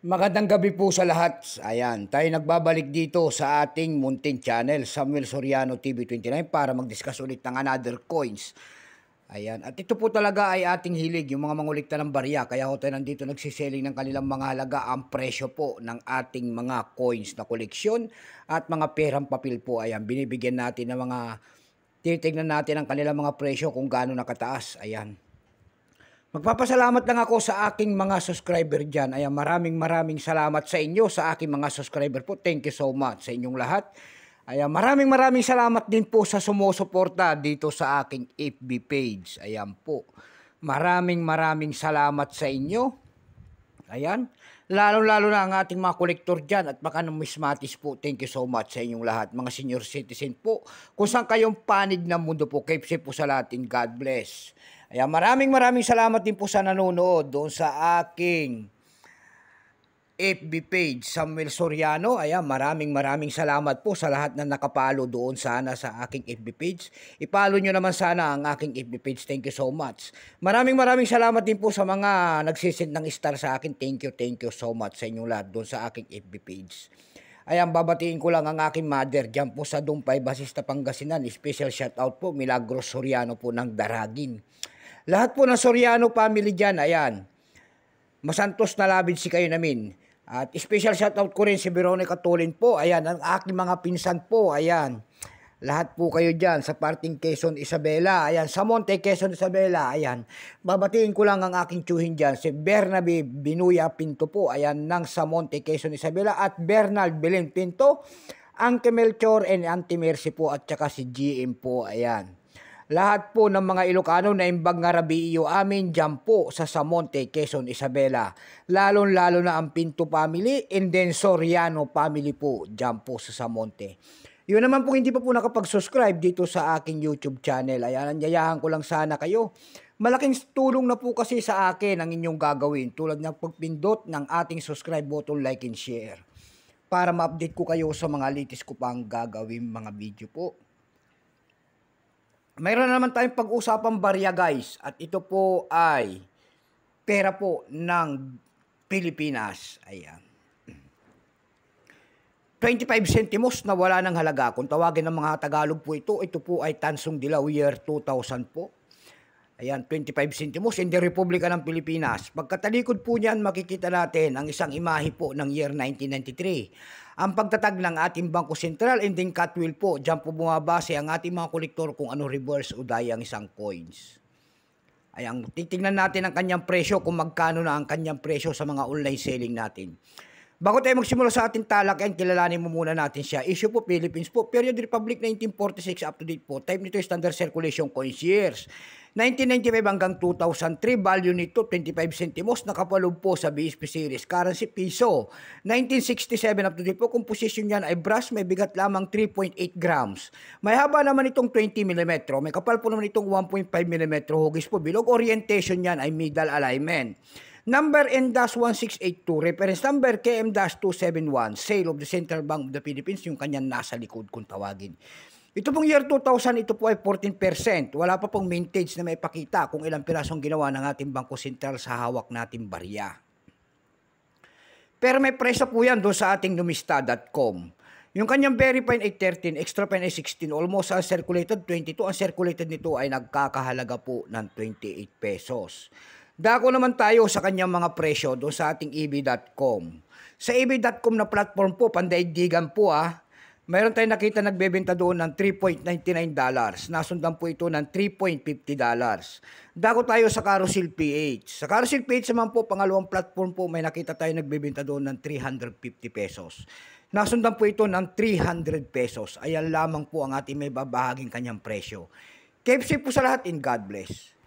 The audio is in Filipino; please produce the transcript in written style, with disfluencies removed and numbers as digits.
Magandang gabi po sa lahat. Ayan, tayo nagbabalik dito sa ating munting channel, Samuel Soriano TV 29 para mag-discuss ulit ng another coins. Ayan, at ito po talaga ay ating hilig, yung mga mangulikta ng barya. Kaya ho tayo nandito nagsiselling ng kanilang mga halaga, ang presyo po ng ating mga coins na koleksyon at mga perang papel po. Ayan, binibigyan natin ng mga, titignan natin ang kanilang mga presyo kung gaano nakataas. Ayan. Magpapasalamat lang ako sa aking mga subscriber dyan. Ayan, maraming salamat sa inyo, sa aking mga subscriber po. Thank you so much sa inyong lahat. Ayan, maraming salamat din po sa sumusuporta dito sa aking FB page. Ayan po. Maraming salamat sa inyo. Ayan. Lalo na ang ating mga kolektor dyan at baka numismatis po. Thank you so much sa inyong lahat. Mga senior citizen po. Kung saan kayong panig ng mundo po. Keep safe po sa lahat. God bless. Ayan, maraming salamat din po sa nanonood doon sa aking FB page, Samuel Soriano. Ayan, maraming salamat po sa lahat na nakapalo doon sana sa aking FB page. Ipalo nyo naman sana ang aking FB page. Thank you so much. Maraming salamat din po sa mga nagsisend ng star sa akin. Thank you so much sa inyong lahat doon sa aking FB page. Ayan, babatiin ko lang ang aking mother dyan po sa Dumpay, Basista, Pangasinan. Special shoutout po, Milagros Soriano po ng Daragin. Lahat po ng Soriano family dyan, ayan. Masantos na labid si kayo namin. At special shoutout ko rin si Veronica Tulin po. Ayan, ang aking mga pinsan po, ayan. Lahat po kayo dyan sa parting Quezon Isabela. Ayan, sa Monte Quezon Isabela, ayan. Babatiin ko lang ang aking tsuhin dyan. Si Bernabe Binuya Pinto po, ayan, ng sa Monte Quezon Isabela. At Bernard Belen Pinto, Uncle Melchor and Auntie Mercy po. At saka si GM po, ayan. Lahat po ng mga Ilocano na imbag nga rabi iyo amin dyan po sa Samonte, Quezon, Isabela. Lalo na ang Pinto family and then Soriano family po dyan po sa Samonte. Yun naman po hindi pa po nakapag-subscribe dito sa aking YouTube channel. Ayan, anyayahan ko lang sana kayo. Malaking tulong na po kasi sa akin ang inyong gagawin tulad ng pagpindot ng ating subscribe button, like and share. Para ma-update ko kayo sa mga latest ko pang gagawin mga video po. Mayroon na naman tayong pag-usapang barya guys at ito po ay pera po ng Pilipinas. Ayan. 25 centimos na wala ng halaga. Kung tawagin ng mga Tagalog po ito po ay Tansong Dilaw year 2000 po. Ayan, 25 centimos in the Republika ng Pilipinas. Pagkatalikod po niyan, makikita natin ang isang imahe po ng year 1993. Ang pagtatag ng ating Bangko Sentral and then Catwheel po, dyan po bumabase ang ating mga kolektor kung ano reverse o dayang isang coins. Ayan, titingnan natin ang kanyang presyo kung magkano na ang kanyang presyo sa mga online selling natin. Bago tayo magsimula sa ating talakayan, kilalanin mo muna natin siya. Issue po Philippines po, period Republic 1946 up to date po. Type nito standard circulation coins years. 1995 hanggang 2003, value nito 25 centimos, nakapaloob po sa BSP series. Currency piso. 1967 up to date po, composition niyan ay brass, may bigat lamang 3.8 grams. May haba naman itong 20 mm, may kapal po naman itong 1.5 mm, hugis po bilog. Orientation niyan ay middle alignment. Number N-1682, reference number KM-271, sale of the Central Bank of the Philippines, yung kanyang nasa likod kung tawagin. Ito pong year 2000, ito po ay 14%. Wala pa pong mintage na may pakita kung ilang pirasong ginawa ng ating Bangko Sentral sa hawak nating barya. Pero may presyo po yan doon sa ating numista.com. Yung kanyang very fine ay 13, extra fine ay 16, almost uncirculated 22. Ang circulated nito ay nagkakahalaga po ng 28 pesos. Dako naman tayo sa kanyang mga presyo doon sa ating eb.com. Sa eb.com na platform po, pandaigdigan po mayroon tayong nakita nagbebenta doon ng $3.99. Nasundan po ito ng $3.50. Dako tayo sa Carousel PH. Sa Carousel PH naman po, pangalawang platform po, may nakita tayo nagbebenta doon ng 350 pesos. Nasundan po ito ng 300 pesos. Ayan lamang po ang ating may babahaging kanyang presyo. Keep safe po sa lahat and God bless.